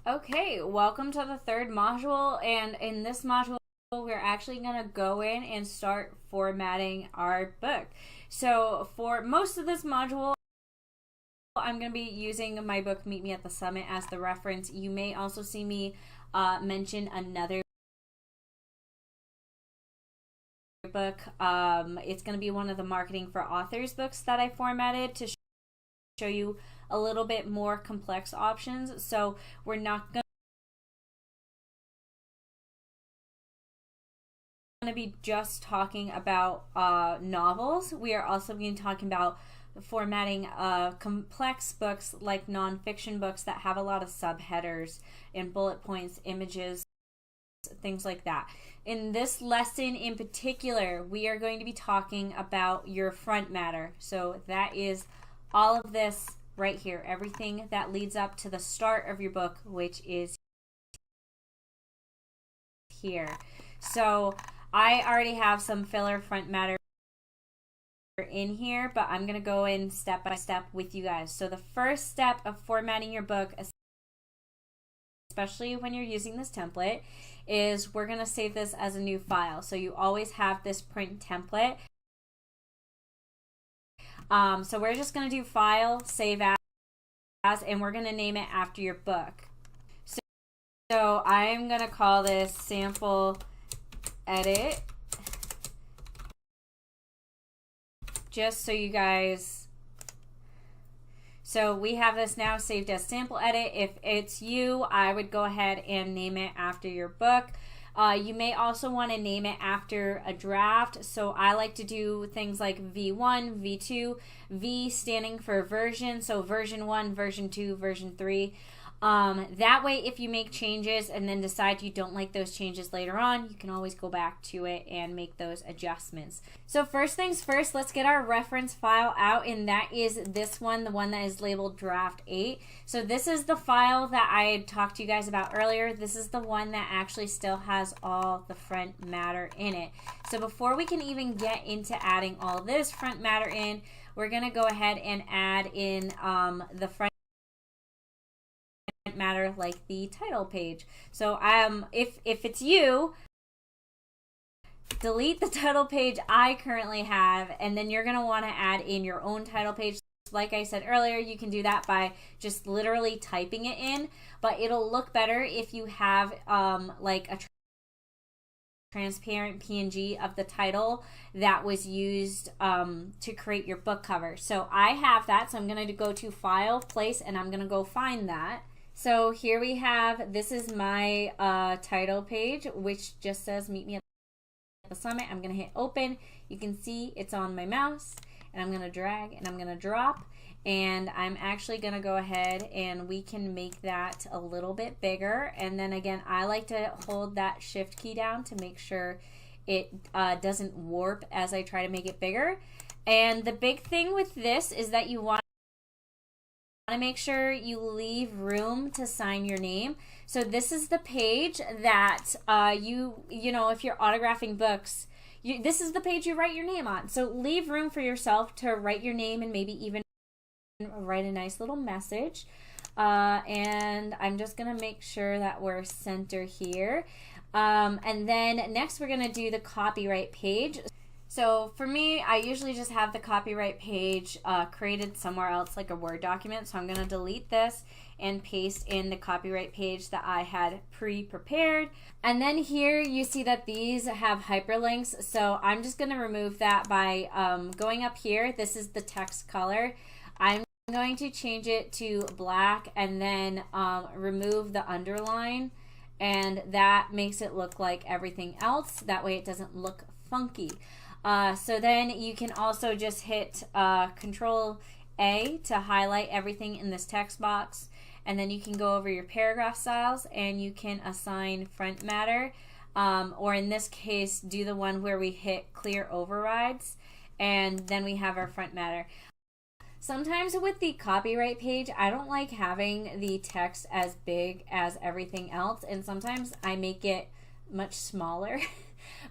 Okay, welcome to the third module, and in this module we're actually going to go in and start formatting our book. So for most of this module I'm going to be using my book Meet Me at the Summit as the reference. You may also see me mention another book. It's going to be one of the Marketing for Authors books that I formatted to show you a little bit more complex options. So we're not going to be just talking about novels. We are also going to be talking about formatting complex books like nonfiction books that have a lot of subheaders and bullet points, images, things like that. In this lesson in particular, we are going to be talking about your front matter. So that is all of this right here, everything that leads up to the start of your book, which is here. So I already have some filler front matter in here, but I'm going to go in step by step with you guys. So the first step of formatting your book, especially when you're using this template, is we're going to save this as a new file. So you always have this print template. So we're just going to do File, Save As, and we're going to name it after your book. So I'm going to call this Sample Edit, just so you guys, so we have this now saved as Sample Edit. If it's you, I would go ahead and name it after your book. You may also want to name it after a draft. So I like to do things like V1, V2, V standing for version. So version 1, version 2, version 3. That way, if you make changes and then decide you don't like those changes later on, you can always go back to it and make those adjustments. So first things first, let's get our reference file out, and that is this one, the one that is labeled Draft 8. So this is the file that I had talked to you guys about earlier. This is the one that actually still has all the front matter in it. So before we can even get into adding all this front matter in, we're going to go ahead and add in the front matter, like the title page. So if it's you, delete the title page I currently have, and then you're going to want to add in your own title page. Like I said earlier, you can do that by just literally typing it in, but it'll look better if you have like a transparent PNG of the title that was used to create your book cover. So I have that, so I'm going to go to File, Place, and I'm going to go find that. So here we have, this is my title page, which just says Meet Me at the Summit. I'm going to hit open. You can see it's on my mouse, and I'm going to drag and I'm going to drop, and I'm actually going to go ahead and we can make that a little bit bigger. And then again, I like to hold that shift key down to make sure it doesn't warp as I try to make it bigger. And the big thing with this is that you want to make sure you leave room to sign your name. So this is the page that you know, if you're autographing books, this is the page you write your name on. So leave room for yourself to write your name and maybe even write a nice little message. And I'm just gonna make sure that we're center here. And then next we're gonna do the copyright page. So for me, I usually just have the copyright page created somewhere else, like a Word document. So I'm going to delete this and paste in the copyright page that I had pre-prepared. And then here you see that these have hyperlinks. So I'm just going to remove that by going up here. This is the text color. I'm going to change it to black and then remove the underline. And that makes it look like everything else. That way it doesn't look funky. So then you can also just hit Control A to highlight everything in this text box, and then you can go over your paragraph styles and you can assign front matter, or in this case do the one where we hit clear overrides, and then we have our front matter. Sometimes with the copyright page, I don't like having the text as big as everything else, and sometimes I make it much smaller.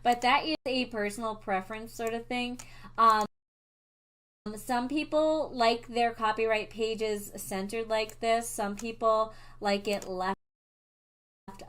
But that is a personal preference sort of thing. Some people like their copyright pages centered like this. Some people like it left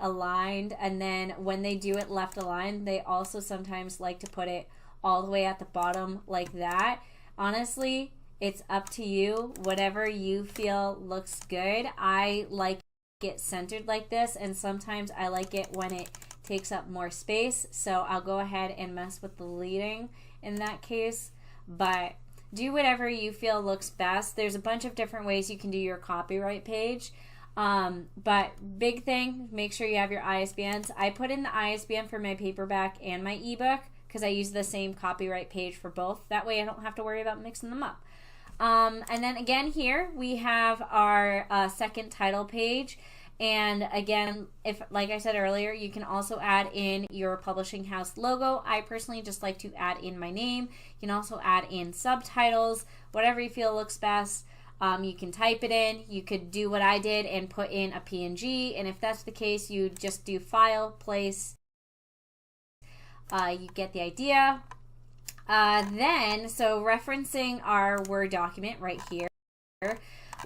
aligned, and then when they do it left aligned, they also sometimes like to put it all the way at the bottom like that. Honestly, it's up to you. Whatever you feel looks good. I like it centered like this, and sometimes I like it when it takes up more space, so I'll go ahead and mess with the leading in that case. But do whatever you feel looks best. There's a bunch of different ways you can do your copyright page. But big thing, make sure you have your ISBNs. I put in the ISBN for my paperback and my ebook because I use the same copyright page for both. That way I don't have to worry about mixing them up. And then again here we have our second title page. And again, if like I said earlier, you can also add in your publishing house logo. I personally just like to add in my name. You can also add in subtitles, whatever you feel looks best. You can type it in. You could do what I did and put in a PNG. And if that's the case, you just do file, place. You get the idea. So referencing our Word document right here,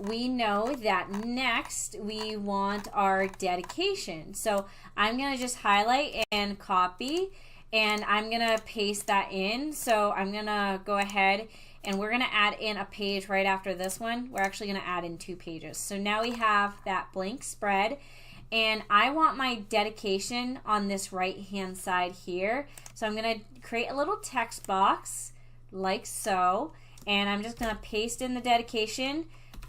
we know that next we want our dedication. So I'm going to just highlight and copy, and I'm going to paste that in. So I'm going to go ahead and we're going to add in a page right after this one. We're actually going to add in 2 pages. So now we have that blank spread, and I want my dedication on this right hand side here. So I'm going to create a little text box like so, and I'm just going to paste in the dedication,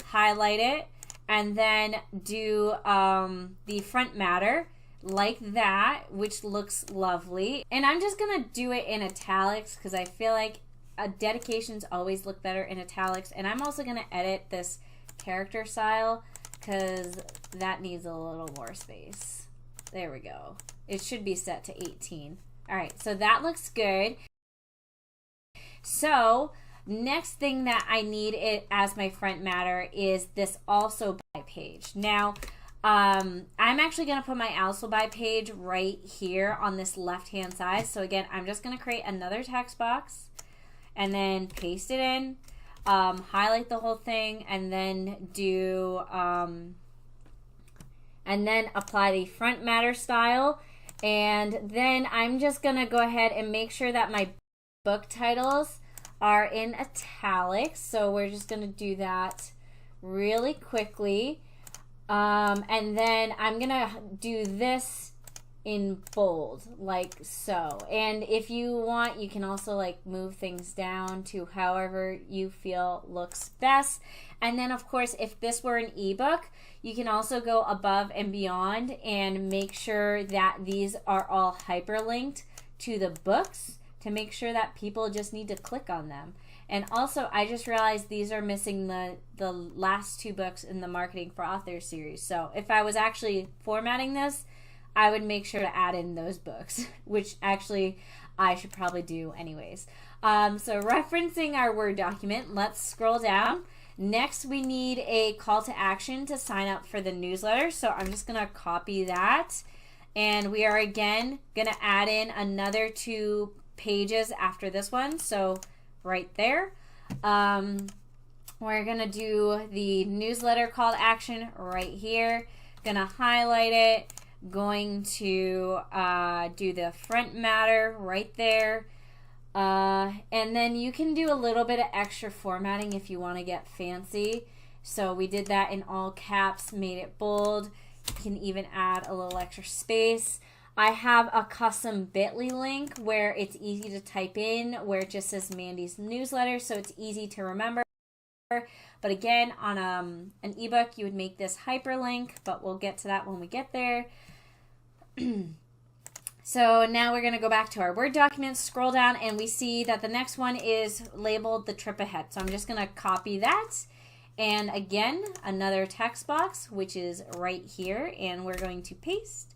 highlight it, and then do the front matter like that, which looks lovely. And I'm just gonna do it in italics because I feel like dedications always look better in italics. And I'm also gonna edit this character style because that needs a little more space. There we go. It should be set to 18. All right, so that looks good. So next thing that I need it as my front matter is this also by page. Now, I'm actually going to put my also by page right here on this left hand side. So again, I'm just going to create another text box and then paste it in, highlight the whole thing, and then do, and then apply the front matter style. And then I'm just going to go ahead and make sure that my book titles are in italics. So we're just going to do that really quickly. And then I'm going to do this in bold like so. And if you want, you can also like move things down to however you feel looks best. And then of course, if this were an ebook, you can also go above and beyond and make sure that these are all hyperlinked to the books to make sure that people just need to click on them. And also, I just realized these are missing the last 2 books in the Marketing for Authors series. So if I was actually formatting this, I would make sure to add in those books, which actually I should probably do anyways. So referencing our Word document, let's scroll down. Next, we need a call to action to sign up for the newsletter. So I'm just going to copy that. And we are again going to add in another 2 pages after this one. So right there. We're going to do the newsletter call to action right here. Going to highlight it. Going to do the front matter right there. And then you can do a little bit of extra formatting if you want to get fancy. So we did that in all caps, made it bold. You can even add a little extra space. I have a custom bit.ly link where it's easy to type in, where it just says Mandy's newsletter, so it's easy to remember. But again, on an ebook, you would make this hyperlink, but we'll get to that when we get there. So now we're going to go back to our Word document, scroll down, and we see that the next one is labeled the trip ahead. So I'm just going to copy that. And again, another text box, which is right here, and we're going to paste.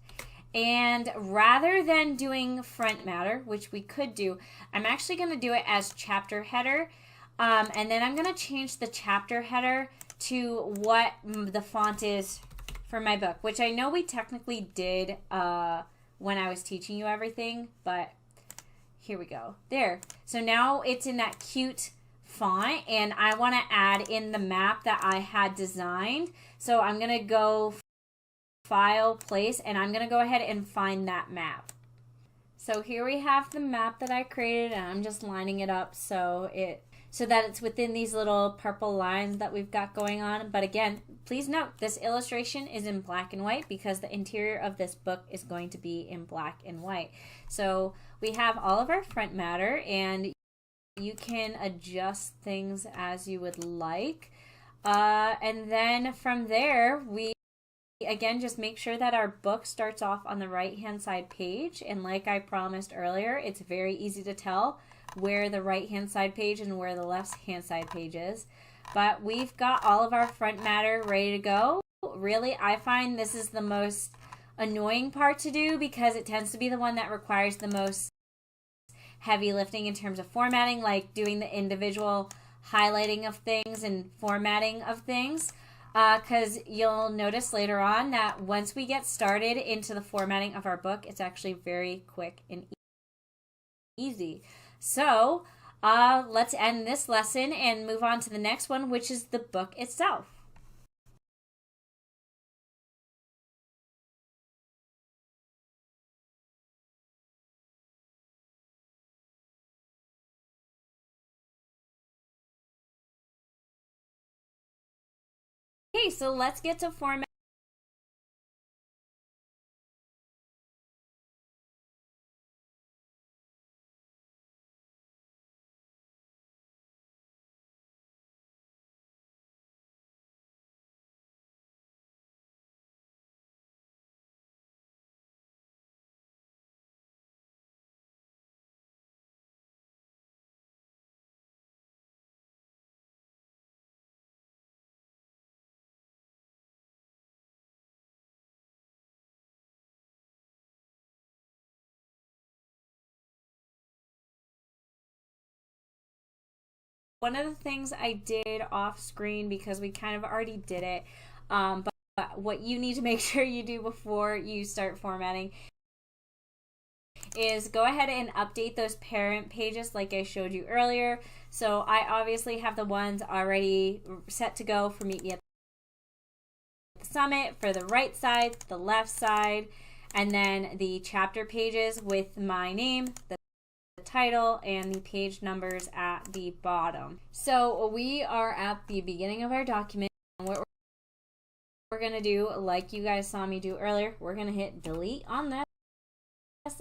And rather than doing front matter, which we could do, I'm actually going to do it as chapter header. And then I'm going to change the chapter header to what the font is for my book, which I know we technically did when I was teaching you everything, but here we go. There. So now it's in that cute font, and I want to add in the map that I had designed. So I'm going to go File, Place, and I'm going to go ahead and find that map. So here we have the map that I created, and I'm just lining it up so that it's within these little purple lines that we've got going on. But again, please note this illustration is in black and white because the interior of this book is going to be in black and white. So we have all of our front matter, and you can adjust things as you would like. And then from there, we again just make sure that our book starts off on the right hand side page, and like I promised earlier, it's very easy to tell where the right hand side page and where the left hand side page is. But we've got all of our front matter ready to go. Really, I find this is the most annoying part to do because it tends to be the one that requires the most heavy lifting in terms of formatting, like doing the individual highlighting of things and formatting of things. Because you'll notice later on that once we get started into the formatting of our book, it's actually very quick and easy. So let's end this lesson and move on to the next one, which is the book itself. Okay, so let's get to format. One of the things I did off screen, because we kind of already did it, but what you need to make sure you do before you start formatting is go ahead and update those parent pages like I showed you earlier. So I obviously have the ones already set to go for Meet Me at the Summit for the right side, the left side, and then the chapter pages with my name, the title, and the page numbers at the bottom. So we are at the beginning of our document. What we're going to do, like you guys saw me do earlier, we're going to hit delete on this,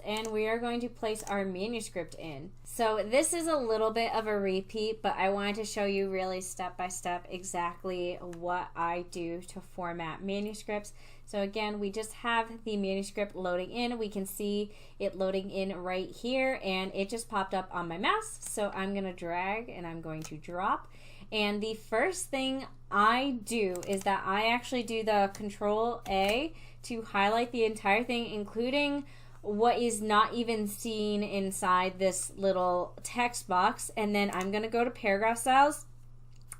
and we are going to place our manuscript in. So this is a little bit of a repeat, but I wanted to show you really step by step exactly what I do to format manuscripts. So again, we just have the manuscript loading in. We can see it loading in right here, and it just popped up on my mouse. So I'm going to drag and I'm going to drop. And the first thing I do is that I actually do the Control A to highlight the entire thing, including what is not even seen inside this little text box. And then I'm going to go to paragraph styles.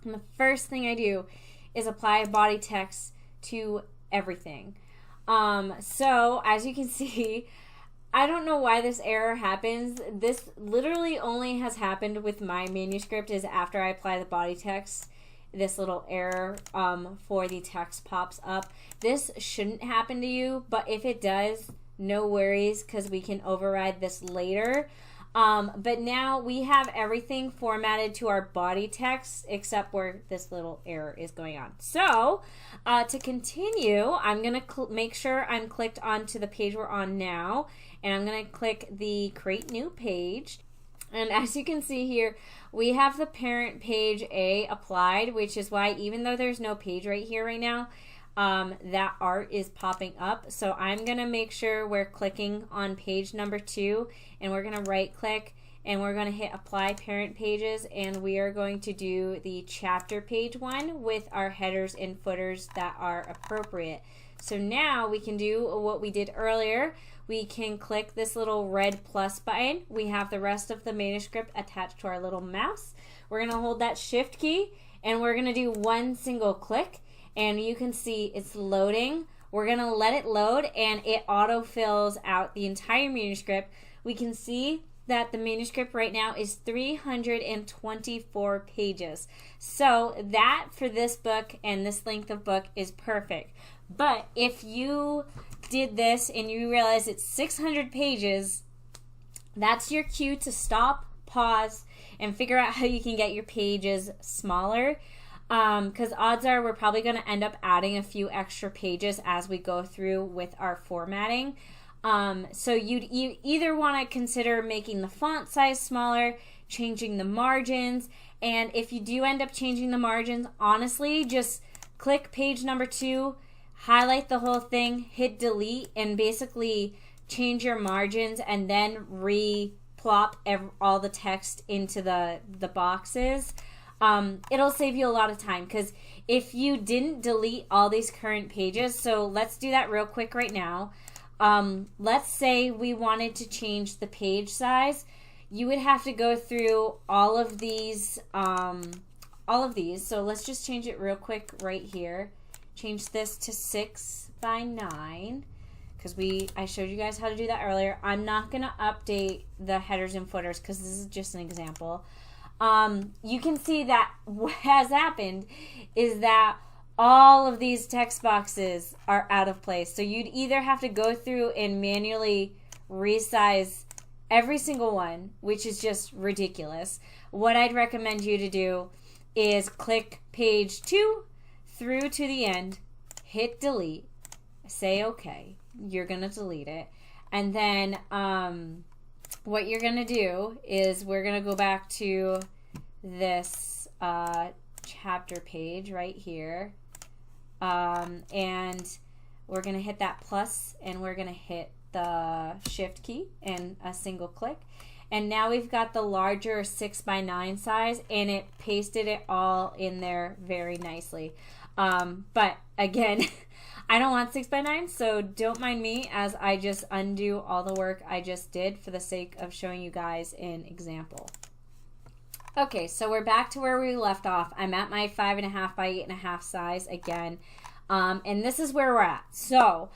And the first thing I do is apply body text to everything. So as you can see, I don't know why this error happens. This literally only has happened with my manuscript is after I apply the body text, this little error for the text pops up. This shouldn't happen to you, but if it does, no worries, because we can override this later. But now we have everything formatted to our body text except where this little error is going on. So to continue, I'm going to make sure I'm clicked onto the page we're on now, and I'm going to click the Create New Page. And as you can see here, we have the parent page A applied, which is why even though there's no page right here right now, that art is popping up. So I'm going to make sure we're clicking on page number 2, and we're going to right click and we're going to hit apply parent pages, and we are going to do the chapter page one with our headers and footers that are appropriate. So now we can do what we did earlier. We can click this little red plus button. We have the rest of the manuscript attached to our little mouse. We're going to hold that shift key and we're going to do one single click, and you can see it's loading. We're going to let it load, and it auto fills out the entire manuscript. We can see that the manuscript right now is 324 pages. So that for this book and this length of book is perfect. But if you did this and you realize it's 600 pages, that's your cue to stop, pause, and figure out how you can get your pages smaller. Because odds are we're probably going to end up adding a few extra pages as we go through with our formatting. So you either want to consider making the font size smaller, changing the margins, and if you do end up changing the margins, honestly, just click page number 2, highlight the whole thing, hit delete, and basically change your margins and then re-plop all the text into the boxes. It'll save you a lot of time, because if you didn't delete all these current pages, so let's do that real quick right now. Let's say we wanted to change the page size. You would have to go through all of these. So let's just change it real quick right here. Change this to 6 by 9. Because I showed you guys how to do that earlier. I'm not going to update the headers and footers because this is just an example. You can see that what has happened is that all of these text boxes are out of place. So you'd either have to go through and manually resize every single one, which is just ridiculous. What I'd recommend you to do is click page 2 through to the end, hit delete, say okay. You're going to delete it. And then what you're going to do is we're going to go back to this chapter page right here. And we're going to hit that plus, and we're going to hit the shift key and a single click. And now we've got the larger 6 by 9 size, and it pasted it all in there very nicely. But again, I don't want 6 by 9, so don't mind me as I just undo all the work I just did for the sake of showing you guys an example. Okay, so we're back to where we left off. I'm at my 5.5 by 8.5 size again, and this is where we're at. So,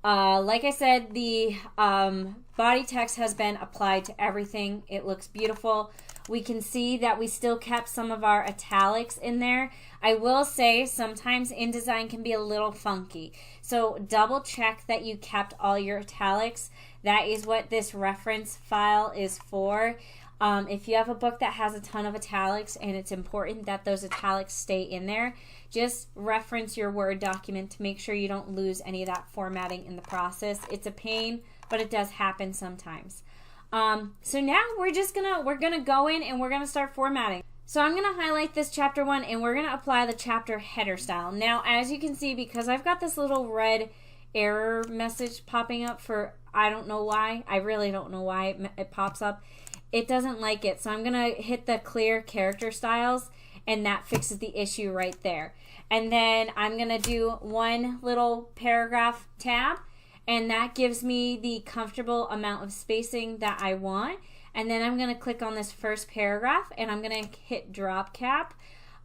like I said, the body text has been applied to everything. It looks beautiful. We can see that we still kept some of our italics in there. I will say sometimes InDesign can be a little funky. So double check that you kept all your italics. That is what this reference file is for. If you have a book that has a ton of italics and it's important that those italics stay in there, just reference your Word document to make sure you don't lose any of that formatting in the process. It's a pain, but it does happen sometimes. So now we're gonna go in and we're gonna start formatting. So I'm gonna highlight this chapter 1 and we're gonna apply the chapter header style. Now, as you can see, because I've got this little red error message popping up for, I don't know why, I really don't know why it pops up. It doesn't like it. So I'm gonna hit the clear character styles, and that fixes the issue right there. And then I'm gonna do one little paragraph tab, and that gives me the comfortable amount of spacing that I want. And then I'm going to click on this first paragraph, and I'm going to hit drop cap.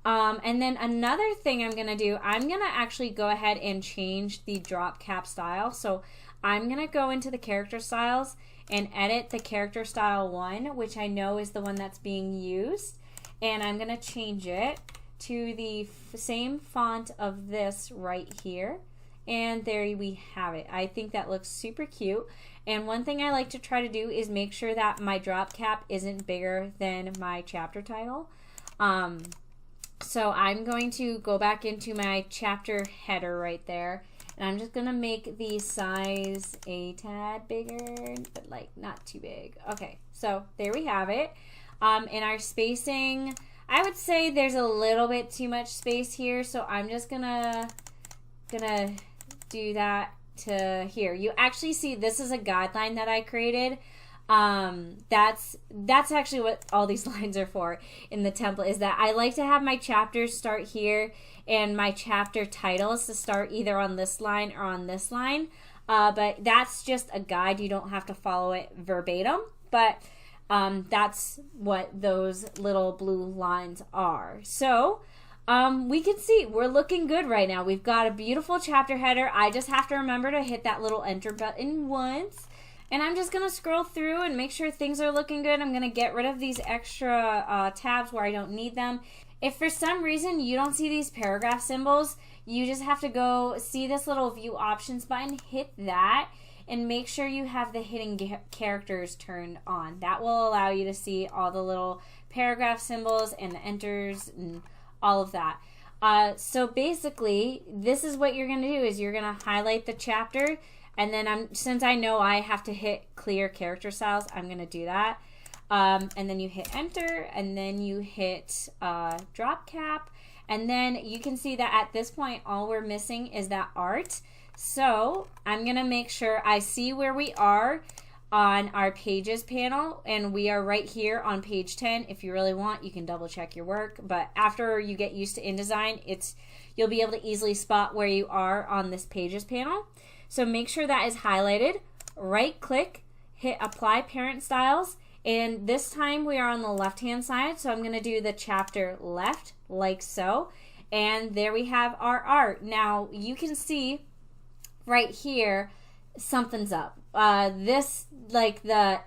And then another thing I'm going to do, I'm going to actually go ahead and change the drop cap style. So I'm going to go into the character styles and edit the character style 1, which I know is the one that's being used. And I'm going to change it to the same font of this right here. And there we have it. I think that looks super cute. And one thing I like to try to do is make sure that my drop cap isn't bigger than my chapter title. So I'm going to go back into my chapter header right there. And I'm just going to make the size a tad bigger, but like not too big. Okay, so there we have it. In our spacing, I would say there's a little bit too much space here. So I'm just gonna do that to here. You actually see this is a guideline that I created. That's actually what all these lines are for in the template, is that I like to have my chapters start here and my chapter titles to start either on this line or on this line. But that's just a guide. You don't have to follow it verbatim, but that's what those little blue lines are. So we can see we're looking good right now. We've got a beautiful chapter header. I just have to remember to hit that little enter button once, And I'm just going to scroll through and make sure things are looking good. I'm going to get rid of these extra tabs where I don't need them. If for some reason you don't see these paragraph symbols, you just have to go see this little view options button, hit that, and make sure you have the hidden characters turned on. That will allow you to see all the little paragraph symbols and the enters and all of that. So basically, this is what you're going to do is you're going to highlight the chapter, and then since I know I have to hit clear character styles, I'm going to do that. And then you hit enter, and then you hit drop cap, and then you can see that at this point all we're missing is that art. So I'm gonna make sure I see where we are on our pages panel, and we are right here on page 10. If you really want, you can double check your work, but after you get used to InDesign, you'll be able to easily spot where you are on this pages panel. So make sure that is highlighted, right click, hit apply parent styles, and this time we are on the left hand side, so I'm going to do the chapter left like so, and there we have our art. Now you can see right here something's up. This, like the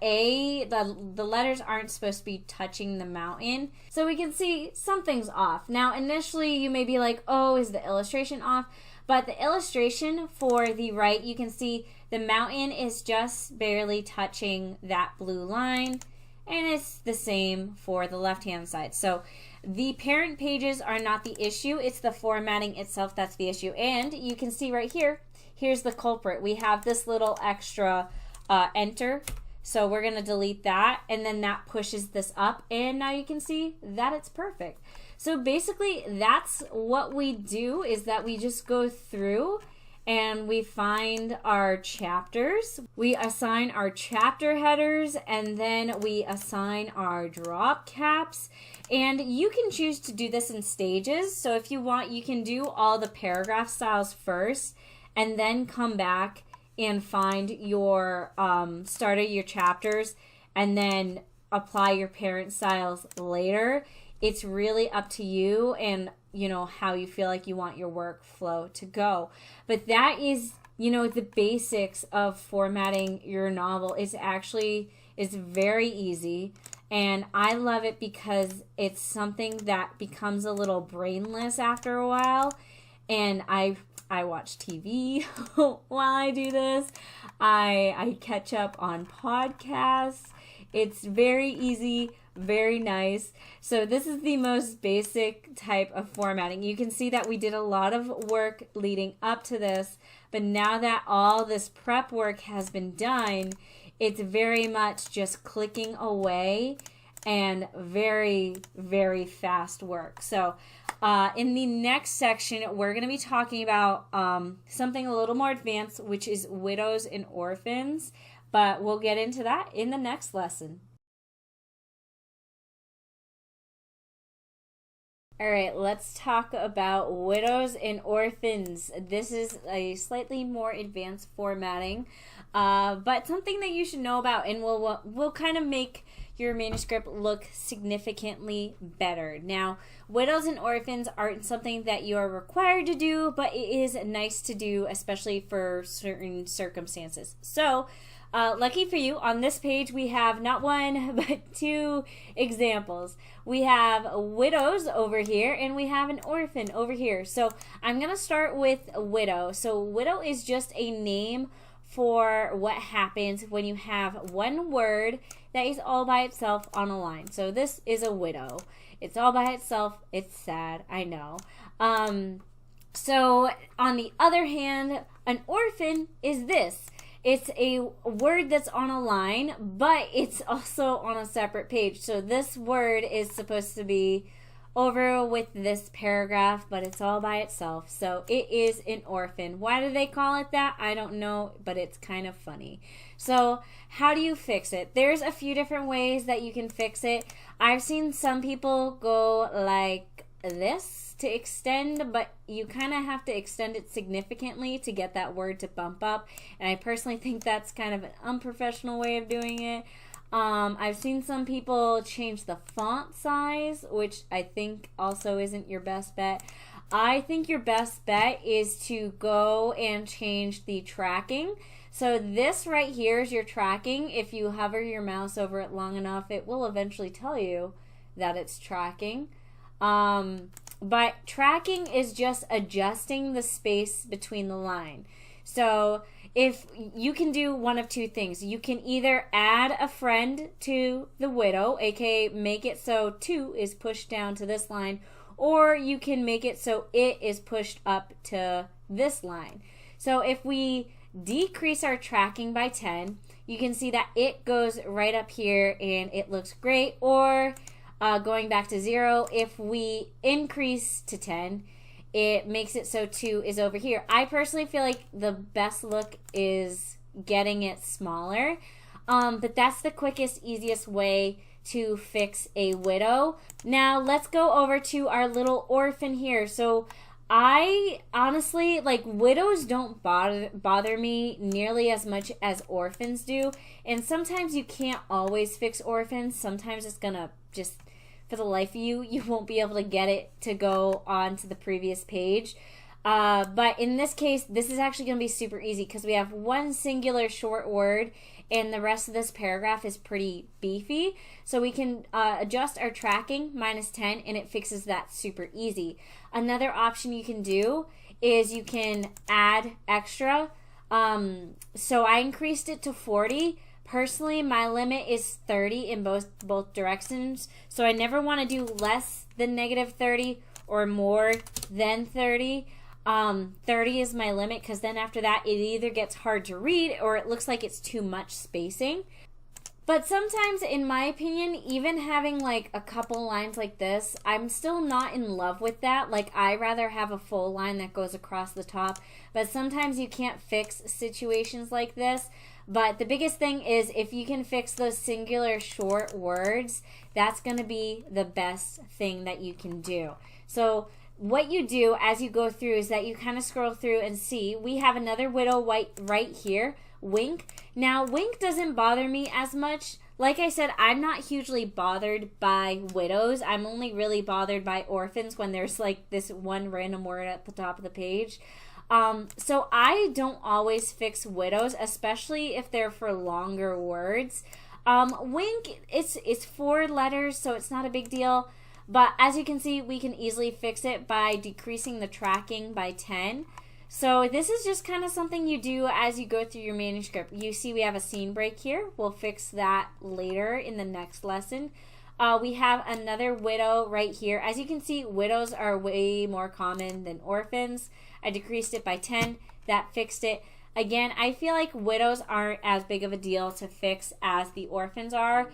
letters aren't supposed to be touching the mountain, so we can see something's off. Now initially you may be like, oh, is the illustration off? But the illustration for the right, you can see the mountain is just barely touching that blue line, and it's the same for the left-hand side. So the parent pages are not the issue, it's the formatting itself that's the issue. And you can see right here, here's the culprit. We have this little extra enter, so we're going to delete that, and then that pushes this up, and now you can see that it's perfect. So basically that's what we do, is that we just go through and we find our chapters, we assign our chapter headers, and then we assign our drop caps. And you can choose to do this in stages. So if you want, you can do all the paragraph styles first and then come back and find your start of your chapters and then apply your parent styles later. It's really up to you and how you feel like you want your workflow to go. But that is, the basics of formatting your novel. It's very easy, and I love it because it's something that becomes a little brainless after a while. And I watch TV while I do this. I catch up on podcasts. It's very easy, very nice. So this is the most basic type of formatting. You can see that we did a lot of work leading up to this, but now that all this prep work has been done, it's very much just clicking away and very, very fast work. So in the next section, we're going to be talking about something a little more advanced, which is widows and orphans. But we'll get into that in the next lesson. All right, let's talk about widows and orphans. This is a slightly more advanced formatting, but something that you should know about, and will kind of make your manuscript look significantly better. Now, widows and orphans aren't something that you are required to do, but it is nice to do, especially for certain circumstances. So, lucky for you, on this page we have not one but two examples. We have widows over here and we have an orphan over here. So I'm going to start with widow. So widow is just a name for what happens when you have one word that is all by itself on a line. So this is a widow. It's all by itself. It's sad, I know. So on the other hand, an orphan is this. It's a word that's on a line, but it's also on a separate page. So this word is supposed to be over with this paragraph, but it's all by itself. So it is an orphan. Why do they call it that? I don't know, but it's kind of funny. So how do you fix it? There's a few different ways that you can fix it. I've seen some people go like this to extend, but you kind of have to extend it significantly to get that word to bump up, and I personally think that's kind of an unprofessional way of doing it. I've seen some people change the font size, which I think also isn't your best bet. I think your best bet is to go and change the tracking. So this right here is your tracking. If you hover your mouse over it long enough, it will eventually tell you that it's tracking. But tracking is just adjusting the space between the line. So if you can do one of two things, you can either add a friend to the widow, aka make it so 2 is pushed down to this line, or you can make it so it is pushed up to this line. So if we decrease our tracking by 10, you can see that it goes right up here and it looks great. Or going back to 0, if we increase to 10, it makes it so 2 is over here. I personally feel like the best look is getting it smaller, but that's the quickest, easiest way to fix a widow. Now let's go over to our little orphan here. So I honestly, like, widows don't bother me nearly as much as orphans do. And sometimes you can't always fix orphans. Sometimes it's gonna just, for the life of you, you won't be able to get it to go on to the previous page. But in this case, this is actually going to be super easy because we have one singular short word and the rest of this paragraph is pretty beefy. So we can adjust our tracking -10 and it fixes that super easy. Another option you can do is you can add extra. So I increased it to 40. Personally, my limit is 30 in both directions. So I never want to do less than -30 or more than 30. 30 is my limit because then after that it either gets hard to read or it looks like it's too much spacing. But sometimes, in my opinion, even having like a couple lines like this, I'm still not in love with that. Like, I rather have a full line that goes across the top. But sometimes you can't fix situations like this. But the biggest thing is if you can fix those singular short words, that's going to be the best thing that you can do. So what you do as you go through is that you kind of scroll through and see we have another widow white right here, wink. Now wink doesn't bother me as much. Like I said, I'm not hugely bothered by widows. I'm only really bothered by orphans when there's like this one random word at the top of the page. So I don't always fix widows, especially if they're for longer words. Wink, it's 4 letters, so it's not a big deal. But as you can see, we can easily fix it by decreasing the tracking by 10. So this is just kind of something you do as you go through your manuscript. You see we have a scene break here. We'll fix that later in the next lesson. We have another widow right here. As you can see, widows are way more common than orphans. I decreased it by 10. That fixed it. Again, I feel like widows aren't as big of a deal to fix as the orphans are.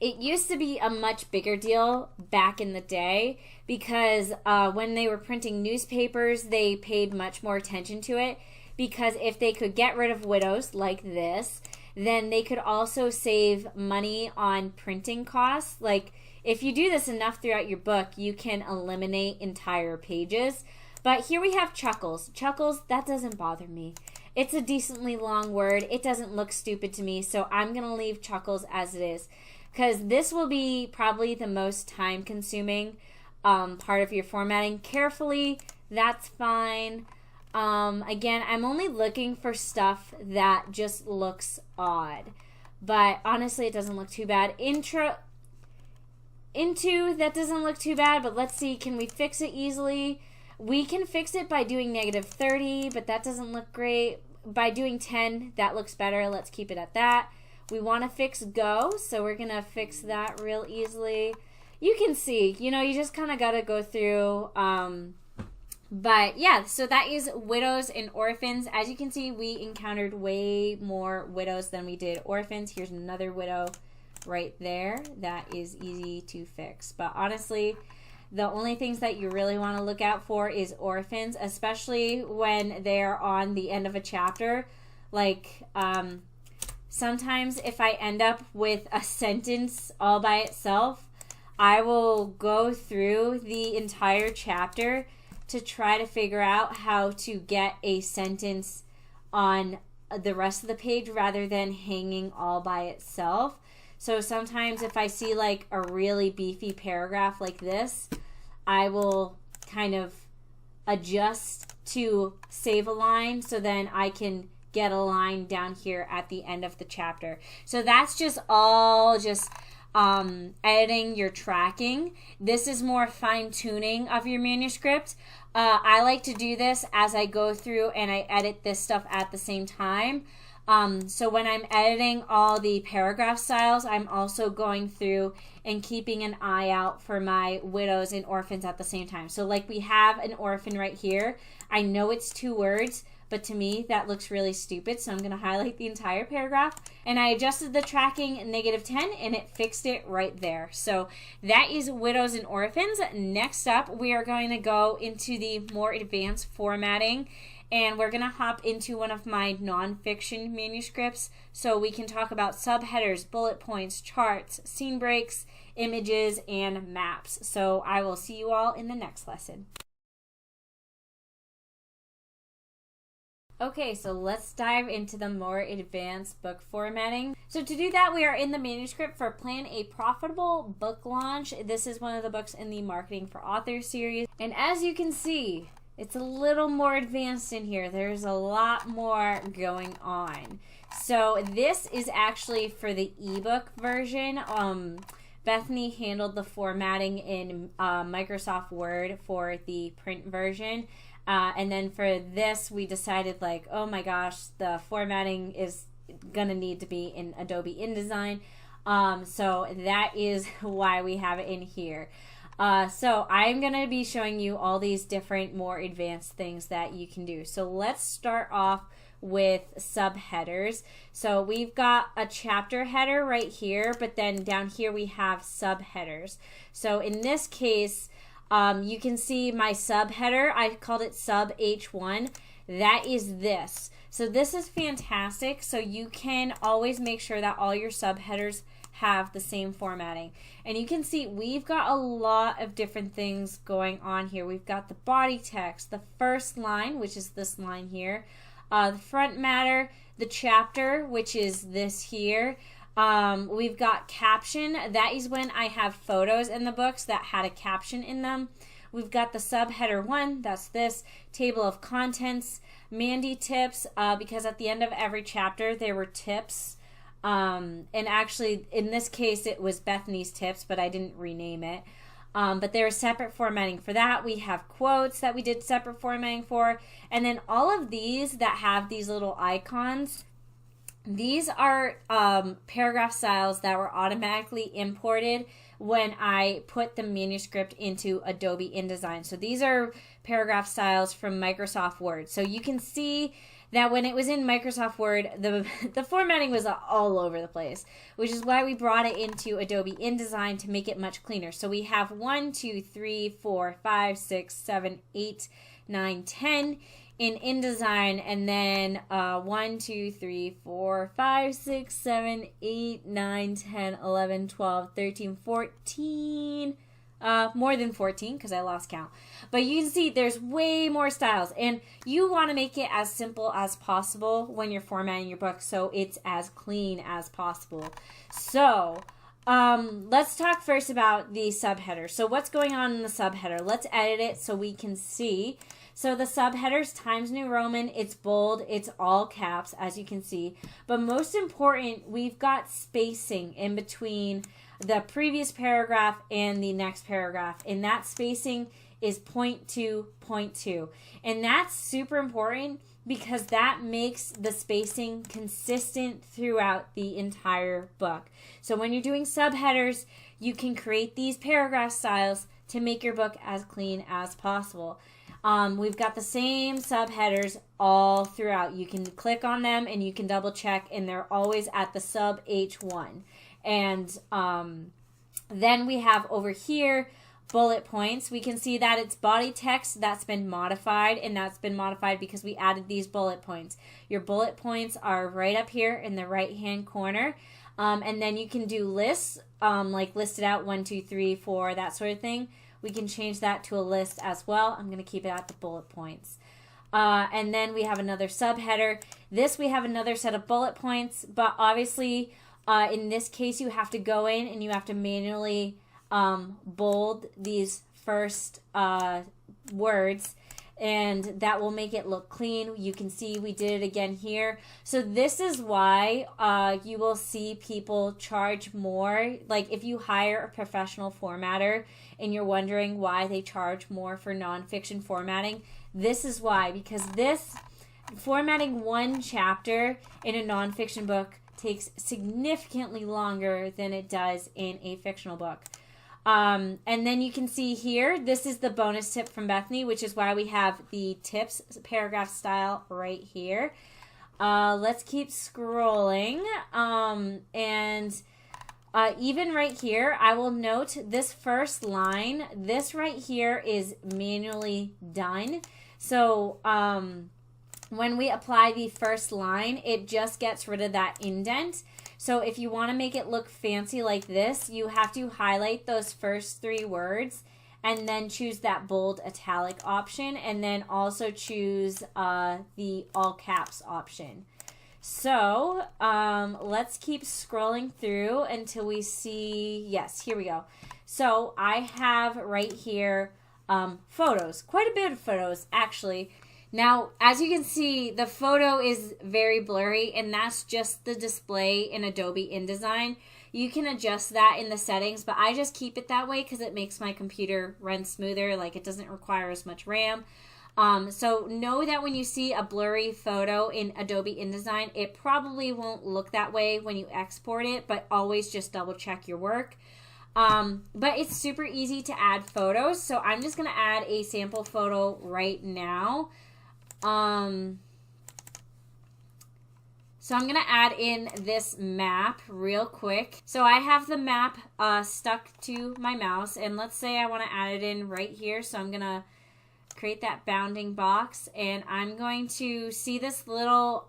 It used to be a much bigger deal back in the day because when they were printing newspapers, they paid much more attention to it, because if they could get rid of widows like this, then they could also save money on printing costs. Like, if you do this enough throughout your book, you can eliminate entire pages. But here we have chuckles. Chuckles, that doesn't bother me. It's a decently long word. It doesn't look stupid to me, so I'm going to leave chuckles as it is, because this will be probably the most time-consuming part of your formatting. Carefully, that's fine. Again, I'm only looking for stuff that just looks odd. But honestly, it doesn't look too bad. Into, that doesn't look too bad, but let's see, can we fix it easily? We can fix it by doing -30, but that doesn't look great. By doing 10, that looks better. Let's keep it at that. We want to fix go, so we're going to fix that real easily. You can see, you know, you just kind of got to go through. But yeah, so that is widows and orphans. As you can see, we encountered way more widows than we did orphans. Here's another widow right there. That is easy to fix. But honestly, the only things that you really want to look out for is orphans, especially when they're on the end of a chapter. Like, sometimes if I end up with a sentence all by itself, I will go through the entire chapter to try to figure out how to get a sentence on the rest of the page rather than hanging all by itself. So sometimes if I see like a really beefy paragraph like this, I will kind of adjust to save a line so then I can get a line down here at the end of the chapter. So that's just all just editing your tracking. This is more fine-tuning of your manuscript. I like to do this as I go through and I edit this stuff at the same time. So when I'm editing all the paragraph styles, I'm also going through and keeping an eye out for my widows and orphans at the same time. So like we have an orphan right here. I know it's 2 words, but to me that looks really stupid. So I'm going to highlight the entire paragraph, and I adjusted the tracking -10 and it fixed it right there. So that is widows and orphans. Next up, we are going to go into the more advanced formatting. And we're going to hop into one of my nonfiction manuscripts so we can talk about subheaders, bullet points, charts, scene breaks, images, and maps. So I will see you all in the next lesson. Okay, so let's dive into the more advanced book formatting. So to do that, we are in the manuscript for Plan a Profitable Book Launch. This is one of the books in the Marketing for Authors series. And as you can see, it's a little more advanced in here. There's a lot more going on. So this is actually for the ebook version. Bethany handled the formatting in Microsoft Word for the print version. And then for this, we decided like, oh my gosh, the formatting is gonna need to be in Adobe InDesign. So that is why we have it in here. So I'm going to be showing you all these different more advanced things that you can do. So let's start off with subheaders. So we've got a chapter header right here, but then down here we have subheaders. So in this case, you can see my subheader. I called it sub H1. That is this. So this is fantastic. So you can always make sure that all your subheaders have the same formatting. And you can see we've got a lot of different things going on here. We've got the body text, the first line, which is this line here, the front matter, the chapter, which is this here. We've got caption. That is when I have photos in the books that had a caption in them. We've got the subheader 1, that's this, table of contents, Mandy tips, because at the end of every chapter there were tips. And actually in this case it was Bethany's tips, but I didn't rename it. But there is separate formatting for that. We have quotes that we did separate formatting for, and then all of these that have these little icons, these are paragraph styles that were automatically imported when I put the manuscript into Adobe InDesign. So these are paragraph styles from Microsoft Word. So you can see that when it was in Microsoft Word, the formatting was all over the place, which is why we brought it into Adobe InDesign to make it much cleaner. So we have 1, 2, 3, 4, 5, 6, 7, 8, 9, 10 in InDesign, and then 1, 2, 3, 4, 5, 6, 7, 8, 9, 10, 11, 12, 13, 14, more than 14 because I lost count. But you can see there's way more styles, and you want to make it as simple as possible when you're formatting your book so it's as clean as possible. So let's talk first about the subheader. So what's going on in the subheader? Let's edit it so we can see. So the subheader's Times New Roman, it's bold, it's all caps, as you can see. But most important, we've got spacing in between the previous paragraph and the next paragraph. And that spacing is 0.2, 0.2. And that's super important because that makes the spacing consistent throughout the entire book. So when you're doing subheaders, you can create these paragraph styles to make your book as clean as possible. We've got the same subheaders all throughout. You can click on them and you can double check, and they're always at the sub H1. And then we have over here bullet points. We can see that it's body text that's been modified, and that's been modified because we added these bullet points. Your bullet points are right up here in the right hand corner. And then you can do lists, like listed out 1, 2, 3, 4, that sort of thing. We can change that to a list as well. I'm going to keep it at the bullet points. And then we have another subheader. This we have another set of bullet points, but obviously in this case you have to go in and you have to manually bold these first words. and that will make it look clean. You can see we did it again here. So this is why you will see people charge more. Like if you hire a professional formatter and you're wondering why they charge more for nonfiction formatting, this is why, because this formatting one chapter in a nonfiction book takes significantly longer than it does in a fictional book. And then you can see here, this is the bonus tip from Bethany, which is why we have the tips paragraph style right here. Let's keep scrolling. Even right here, I will note this first line, this right here is manually done. So when we apply the first line, it just gets rid of that indent. So if you want to make it look fancy like this, you have to highlight those first 3 words and then choose that bold italic option, and then also choose the all caps option. So let's keep scrolling through until we see, yes, here we go. So I have right here photos, quite a bit of photos actually. Now, as you can see, the photo is very blurry, and that's just the display in Adobe InDesign. You can adjust that in the settings, but I just keep it that way because it makes my computer run smoother. Like, it doesn't require as much RAM. So know that when you see a blurry photo in Adobe InDesign, it probably won't look that way when you export it, but always just double check your work. But it's super easy to add photos, so I'm just going to add a sample photo right now. So I'm going to add in this map real quick. So I have the map stuck to my mouse, and let's say I want to add it in right here. So I'm going to create that bounding box, and I'm going to see this little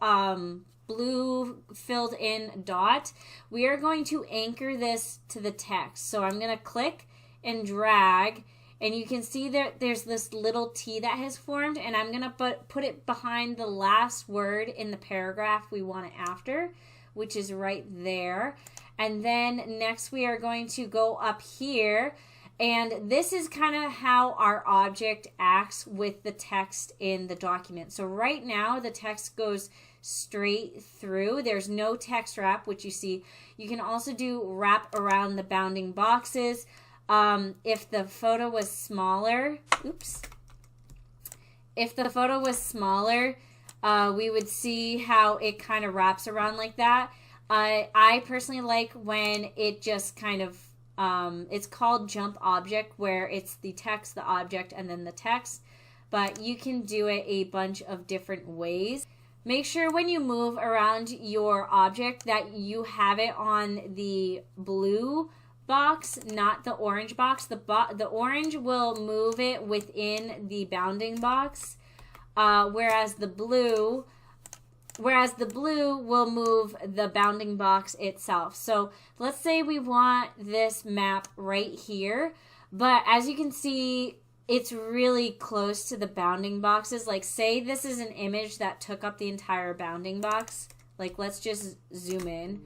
blue filled in dot. We are going to anchor this to the text. So I'm going to click and drag, and you can see that there's this little T that has formed, and I'm going to put it behind the last word in the paragraph we want it after, which is right there. And then next we are going to go up here, and this is kind of how our object acts with the text in the document. So right now the text goes straight through. There's no text wrap, which you see. You can also do wrap around the bounding boxes. If the photo was smaller, if the photo was smaller, we would see how it kind of wraps around like that. I personally like when it just kind of, it's called jump object, where it's the text, the object, and then the text. But you can do it a bunch of different ways. Make sure when you move around your object that you have it on the blue box, not the orange box. The orange will move it within the bounding box, whereas the blue will move the bounding box itself. So let's say we want this map right here, but as you can see, it's really close to the bounding boxes. Like, say this is an image that took up the entire bounding box. Like, let's just zoom in.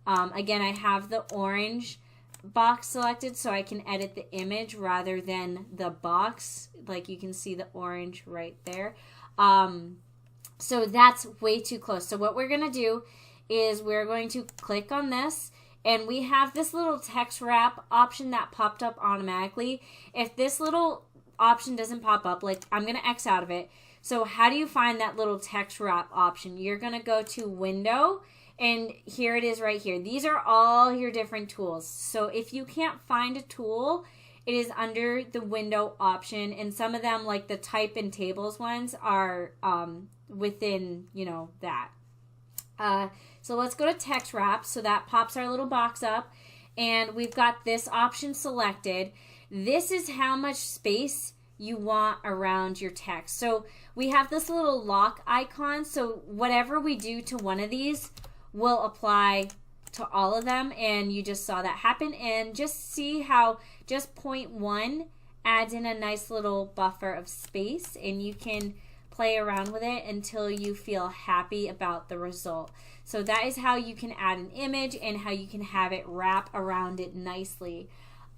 Again, I have the orange box selected so I can edit the image rather than the box. Like, you can see the orange right there. So that's way too close. So what we're going to do is we're going to click on this, and we have this little text wrap option that popped up automatically. If this little option doesn't pop up, like, I'm going to X out of it. So how do you find that little text wrap option? You're going to go to Window, and here it is right here. These are all your different tools. So if you can't find a tool, it is under the Window option, and some of them, like the type and tables ones, are within, you know, that. So let's go to text wrap. So that pops our little box up, and we've got this option selected. This is how much space you want around your text. So we have this little lock icon. So whatever we do to one of these will apply to all of them, and you just saw that happen. And just see how just 0.1 adds in a nice little buffer of space, and you can play around with it until you feel happy about the result. So that is how you can add an image and how you can have it wrap around it nicely.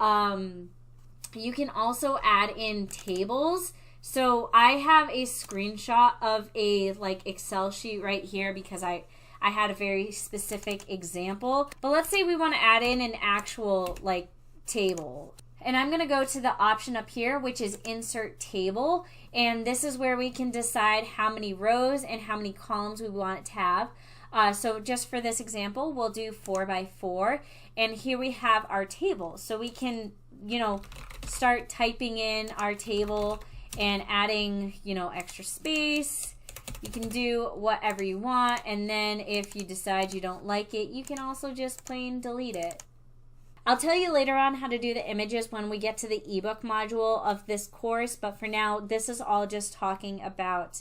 You can also add in tables So I have a screenshot of a like Excel sheet right here because I had a very specific example. But let's say we want to add in an actual like table. And I'm going to go to the option up here, which is Insert Table. And this is where we can decide how many rows and how many columns we want it to have. So just for this example, we'll do 4 by 4. And here we have our table. So we can, start typing in our table and adding, extra space. You can do whatever you want. And then if you decide you don't like it, you can also just plain delete it. I'll tell you later on how to do the images when we get to the ebook module of this course, but for now, this is all just talking about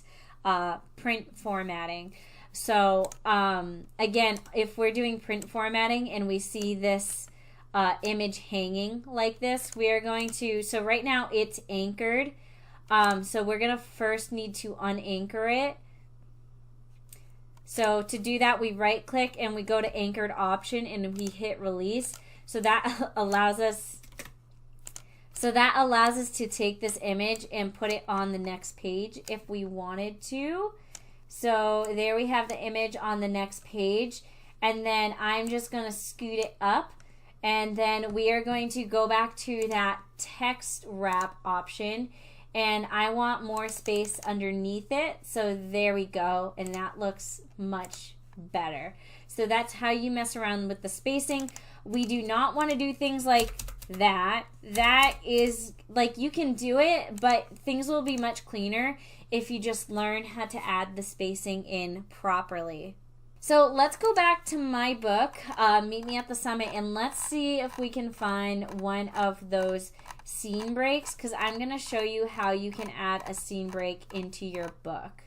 print formatting. So again, if we're doing print formatting and we see this image hanging like this, we are going to, so right now it's anchored. So we're going to first need to unanchor it. So to do that, we right click and we go to anchored option and we hit release. So that allows us to take this image and put it on the next page if we wanted to. So there we have the image on the next page. And then I'm just going to scoot it up. And then we are going to go back to that text wrap option. And I want more space underneath it. So there we go. And that looks much better. So that's how you mess around with the spacing. We do not want to do things like that. That is, like, you can do it, but things will be much cleaner if you just learn how to add the spacing in properly. So let's go back to my book, Meet Me at the Summit, and let's see if we can find one of those scene breaks, because I'm going to show you how you can add a scene break into your book.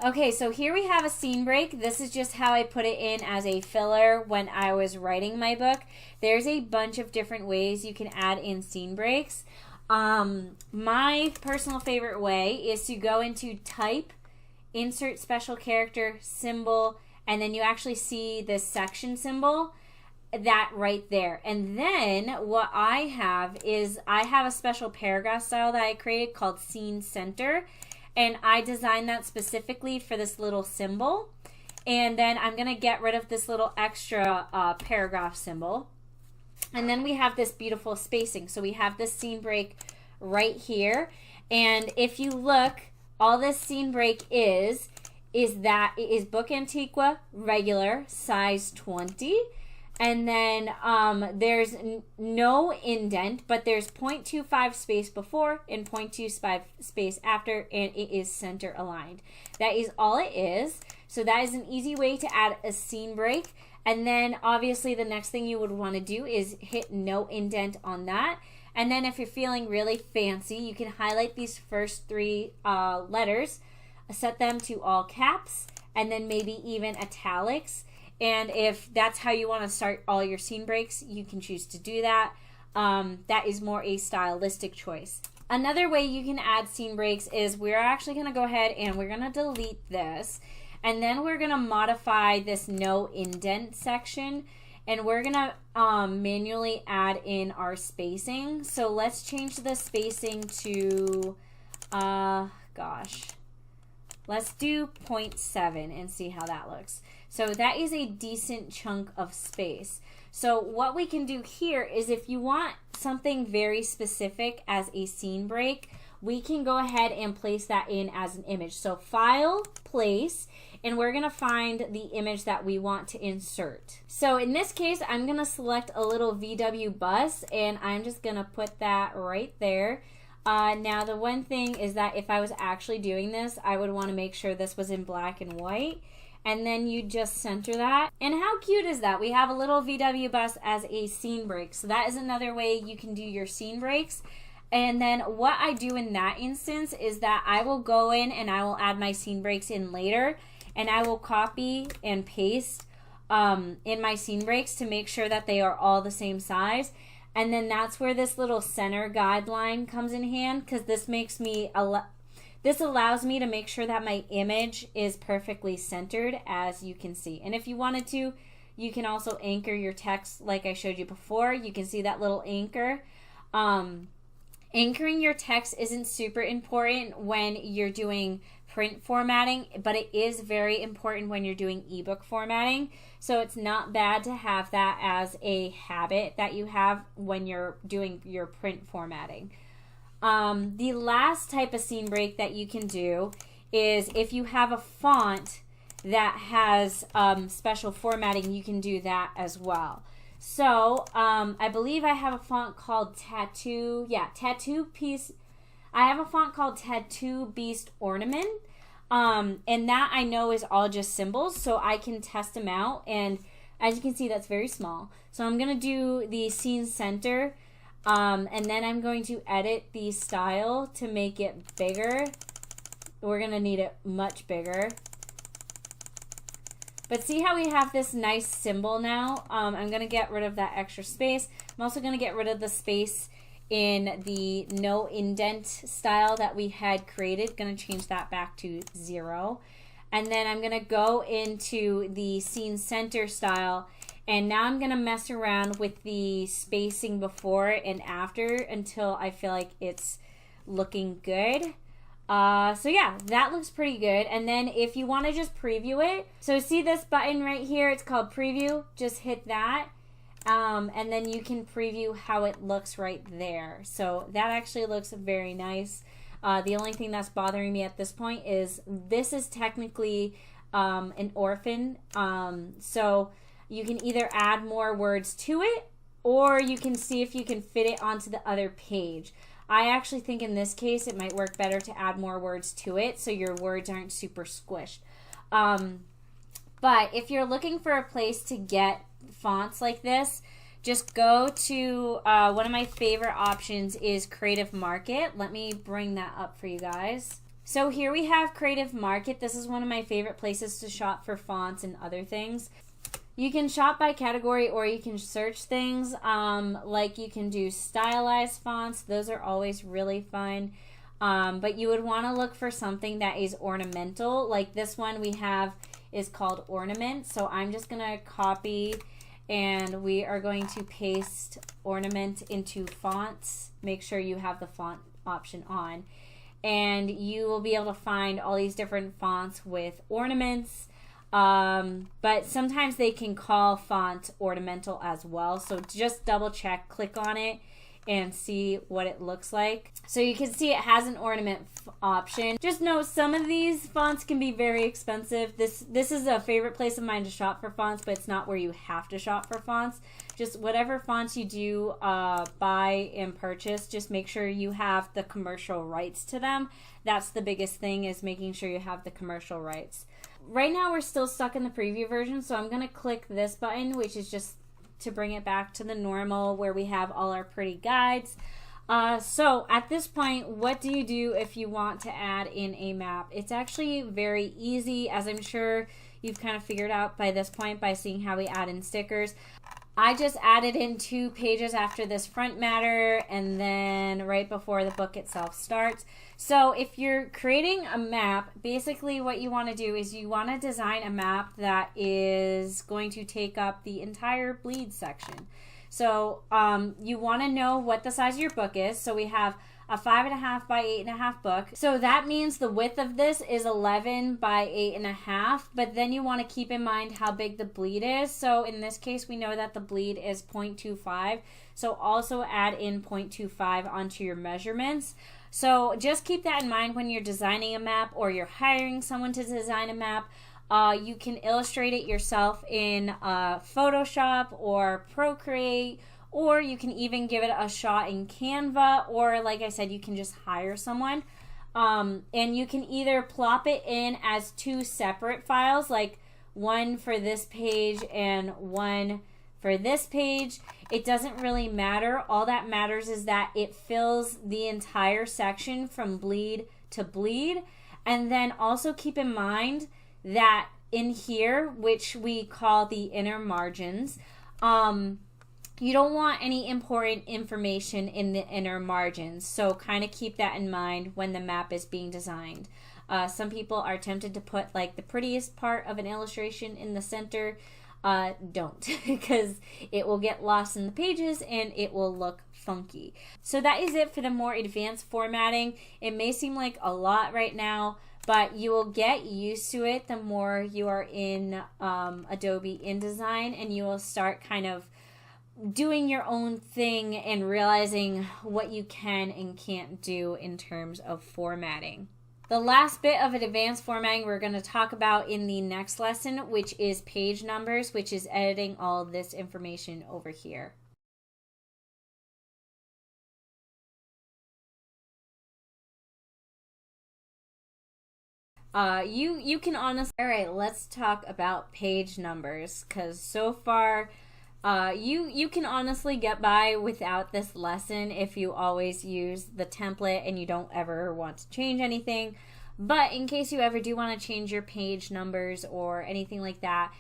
Okay, so here we have a scene break. This is just how I put it in as a filler when I was writing my book. There's a bunch of different ways you can add in scene breaks. My personal favorite way is to go into Type, Insert Special Character, Symbol, and then you actually see this section symbol, that right there. And then what I have is I have a special paragraph style that I created called Scene Center. And I designed that specifically for this little symbol. And then I'm going to get rid of this little extra paragraph symbol. And then we have this beautiful spacing. So we have this scene break right here. And if you look, all this scene break is that it is Book Antiqua, regular, size 20. And then there's no indent, but there's 0.25 space before and 0.25 space after, and it is center aligned. That is all it is. So that is an easy way to add a scene break. And then obviously the next thing you would want to do is hit no indent on that. And then if you're feeling really fancy, you can highlight these first 3 letters, set them to all caps, and then maybe even italics. And if that's how you want to start all your scene breaks, you can choose to do that. That is more a stylistic choice. Another way you can add scene breaks is we're actually going to go ahead and we're going to delete this. And then we're going to modify this no indent section. And we're going to manually add in our spacing. So let's change the spacing to, let's do 0.7 and see how that looks. So that is a decent chunk of space. So what we can do here is if you want something very specific as a scene break, we can go ahead and place that in as an image. So File, Place, and we're going to find the image that we want to insert. So in this case, I'm going to select a little VW bus, and I'm just going to put that right there. Now the one thing is that if I was actually doing this, I would want to make sure this was in black and white. And then you just center that. And how cute is that? We have a little VW bus as a scene break. So that is another way you can do your scene breaks. And then what I do in that instance is that I will go in and I will add my scene breaks in later. And I will copy and paste in my scene breaks to make sure that they are all the same size. And then that's where this little center guideline comes in hand, because this makes me this allows me to make sure that my image is perfectly centered, as you can see. And if you wanted to, you can also anchor your text like I showed you before. You can see that little anchor. Anchoring your text isn't super important when you're doing print formatting, but it is very important when you're doing ebook formatting. So it's not bad to have that as a habit that you have when you're doing your print formatting. The last type of scene break that you can do is if you have a font that has special formatting, you can do that as well. So I believe I have a font called Tattoo. Yeah, Tattoo Piece. I have a font called Tattoo Beast Ornament. And that I know is all just symbols, so I can test them out. And as you can see, that's very small. So I'm going to do the scene center. And then I'm going to edit the style to make it bigger. We're going to need it much bigger. But see how we have this nice symbol now? I'm going to get rid of that extra space. I'm also going to get rid of the space in the no indent style that we had created. Going to change that back to 0. And then I'm going to go into the scene center style. And now I'm going to mess around with the spacing before and after until I feel like it's looking good. So yeah, that looks pretty good. And then if you want to just preview it, so see this button right here, it's called preview. Just hit that. And then you can preview how it looks right there. So that actually looks very nice. The only thing that's bothering me at this point is this is technically an orphan. So you can either add more words to it, or you can see if you can fit it onto the other page. I actually think in this case it might work better to add more words to it so your words aren't super squished. But if you're looking for a place to get fonts like this, just go to one of my favorite options is Creative Market. Let me bring that up for you guys. So here we have Creative Market. This is one of my favorite places to shop for fonts and other things. You can shop by category or you can search things. Like you can do stylized fonts. Those are always really fun. But you would want to look for something that is ornamental. Like this one we have is called Ornament. So I'm just going to copy and we are going to paste Ornament into fonts. Make sure you have the font option on. And you will be able to find all these different fonts with ornaments. But sometimes they can call font ornamental as well. So just double check, click on it and see what it looks like. So you can see it has an ornament option. Just know some of these fonts can be very expensive. This is a favorite place of mine to shop for fonts, but it's not where you have to shop for fonts. Just whatever fonts you do buy and purchase, just make sure you have the commercial rights to them. That's the biggest thing, is making sure you have the commercial rights. Right now we're still stuck in the preview version, so I'm going to click this button, which is just to bring it back to the normal where we have all our pretty guides. So at this point, what do you do if you want to add in a map? It's actually very easy, as I'm sure you've kind of figured out by this point by seeing how we add in stickers. I just added in 2 pages after this front matter and then right before the book itself starts. So if you're creating a map, basically what you want to do is you want to design a map that is going to take up the entire bleed section. So you want to know what the size of your book is. So we have a 5.5 by 8.5 book. So that means the width of this is 11 by 8.5, but then you want to keep in mind how big the bleed is. So in this case, we know that the bleed is 0.25. So also add in 0.25 onto your measurements. So just keep that in mind when you're designing a map or you're hiring someone to design a map. You can illustrate it yourself in Photoshop or Procreate, or you can even give it a shot in Canva, or like I said, you can just hire someone. And you can either plop it in as 2 separate files, like one for this page and one for this page. It doesn't really matter. All that matters is that it fills the entire section from bleed to bleed. And then also keep in mind that in here, which we call the inner margins, you don't want any important information in the inner margins. So kind of keep that in mind when the map is being designed. Some people are tempted to put like the prettiest part of an illustration in the center. don't, because it will get lost in the pages and it will look funky. So that is it for the more advanced formatting. It may seem like a lot right now, but you will get used to it the more you are in Adobe InDesign, and you will start kind of doing your own thing and realizing what you can and can't do in terms of formatting. The last bit of advanced formatting we're going to talk about in the next lesson, which is page numbers, which is editing all this information over here. You can honestly, all right, let's talk about page numbers, because so far you can honestly get by without this lesson if you always use the template and you don't ever want to change anything. But in case you ever do want to change your page numbers or anything like that,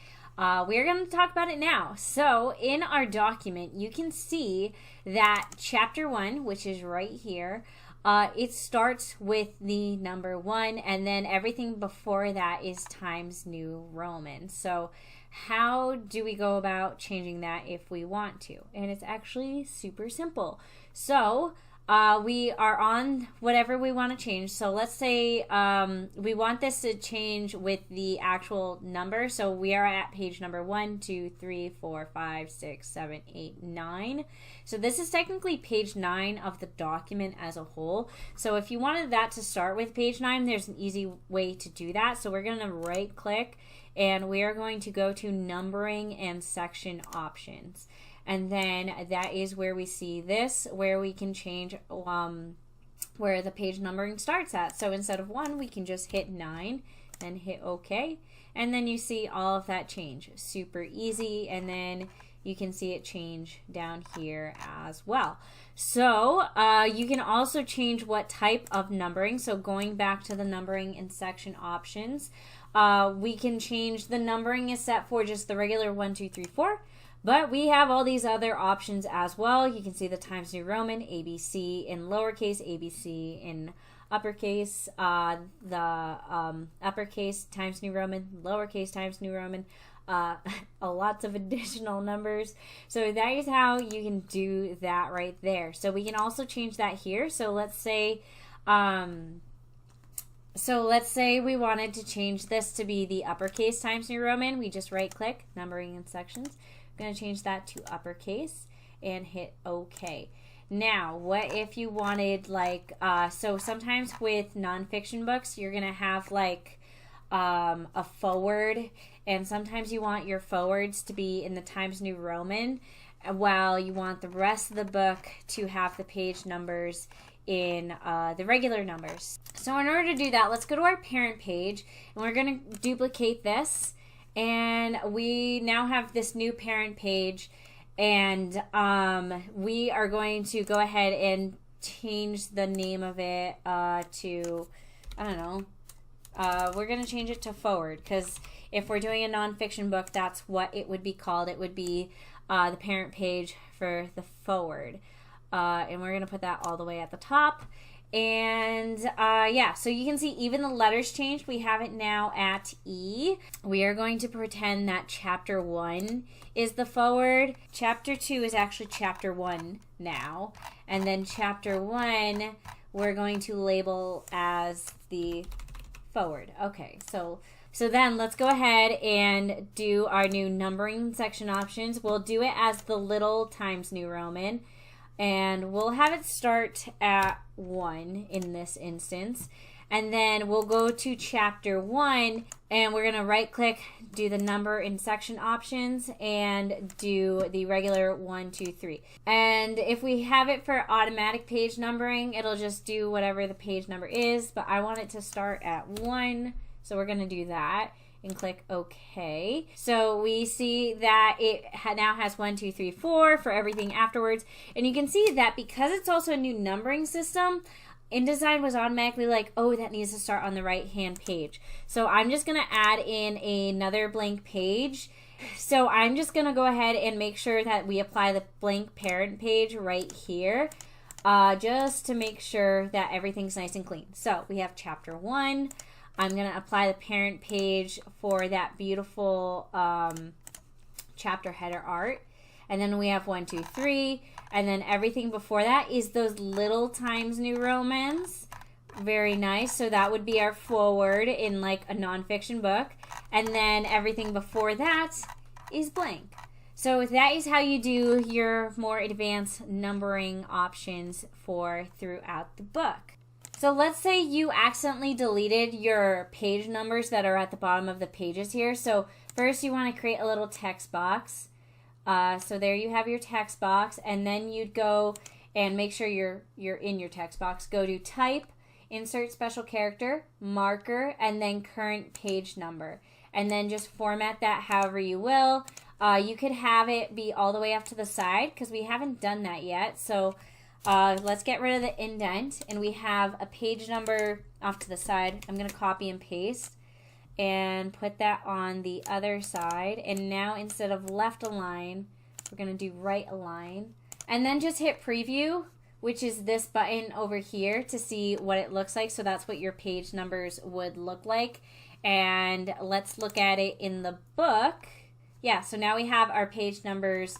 we're going to talk about it now. So in our document, you can see that chapter 1, which is right here, it starts with the number 1, and then everything before that is Times New Roman. So how do we go about changing that if we want to? And it's actually super simple. So we are on whatever we want to change. So let's say we want this to change with the actual number. So we are at page number 1, 2, 3, 4, 5, 6, 7, 8, 9. So this is technically page 9 of the document as a whole. So if you wanted that to start with page 9, there's an easy way to do that. So we're going to right click and we are going to go to numbering and section options. And then that is where we see this, where we can change where the page numbering starts at. So instead of 1, we can just hit 9 and hit OK. And then you see all of that change. Super easy. And then you can see it change down here as well. So you can also change what type of numbering. So going back to the numbering and section options, we can change the numbering is set for just the regular 1, 2, 3, 4. But we have all these other options as well. You can see the Times New Roman, ABC in lowercase, ABC in uppercase, the uppercase Times New Roman, lowercase Times New Roman, lots of additional numbers. So that is how you can do that right there. So we can also change that here. So let's say we wanted to change this to be the uppercase Times New Roman. We just right click, numbering and sections. Going to change that to uppercase and hit OK. Now, what if you wanted like, so sometimes with nonfiction books, you're going to have like a forward, and sometimes you want your forwards to be in the Times New Roman, while you want the rest of the book to have the page numbers in the regular numbers. So in order to do that, let's go to our parent page, and we're going to duplicate this. And we now have this new parent page, and we are going to go ahead and change the name of it to, I don't know, we're going to change it to forward, because if we're doing a nonfiction book, that's what it would be called. It would be the parent page for the forward. And we're going to put that all the way at the top. And yeah, so you can see even the letters changed. We have it now at E. We are going to pretend that chapter 1 is the forward. Chapter 2 is actually chapter 1 now. And then chapter 1 we're going to label as the forward. Okay, so then let's go ahead and do our new numbering section options. We'll do it as the little Times New Roman. And we'll have it start at 1 in this instance. And then we'll go to chapter 1, and we're going to right click, do the number and section options, and do the regular 1, 2, 3. And if we have it for automatic page numbering, it'll just do whatever the page number is. But I want it to start at 1, so we're going to do that. And click OK. So we see that it now has 1, 2, 3, 4 for everything afterwards. And you can see that because it's also a new numbering system, InDesign was automatically like, oh, that needs to start on the right-hand page. So I'm just going to add in another blank page. So I'm just going to go ahead and make sure that we apply the blank parent page right here, just to make sure that everything's nice and clean. So we have chapter 1. I'm going to apply the parent page for that beautiful chapter header art. And then we have 1, 2, 3. And then everything before that is those little Times New Romans. Very nice. So that would be our forward in like a nonfiction book. And then everything before that is blank. So that is how you do your more advanced numbering options for throughout the book. So let's say you accidentally deleted your page numbers that are at the bottom of the pages here. So first you want to create a little text box. So there you have your text box, and then you'd go and make sure you're in your text box. Go to Type, Insert Special Character, Marker, and then Current Page Number. And then just format that however you will. You could have it be all the way up to the side because we haven't done that yet. So let's get rid of the indent, and we have a page number off to the side. I'm going to copy and paste and put that on the other side. And now instead of left align, we're going to do right align. And then just hit preview, which is this button over here, to see what it looks like. So that's what your page numbers would look like. And let's look at it in the book. Yeah, so now we have our page numbers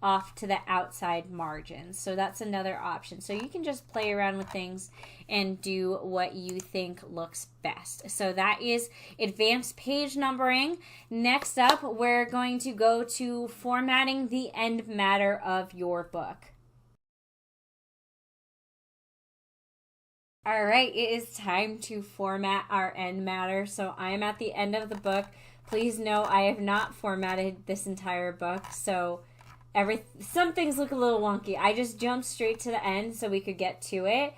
off to the outside margins. So that's another option. So you can just play around with things and do what you think looks best. So that is advanced page numbering. Next up, we're going to go to formatting the end matter of your book. All right, it is time to format our end matter. So I'm at the end of the book. Please know I have not formatted this entire book, so some things look a little wonky. I just jumped straight to the end so we could get to it.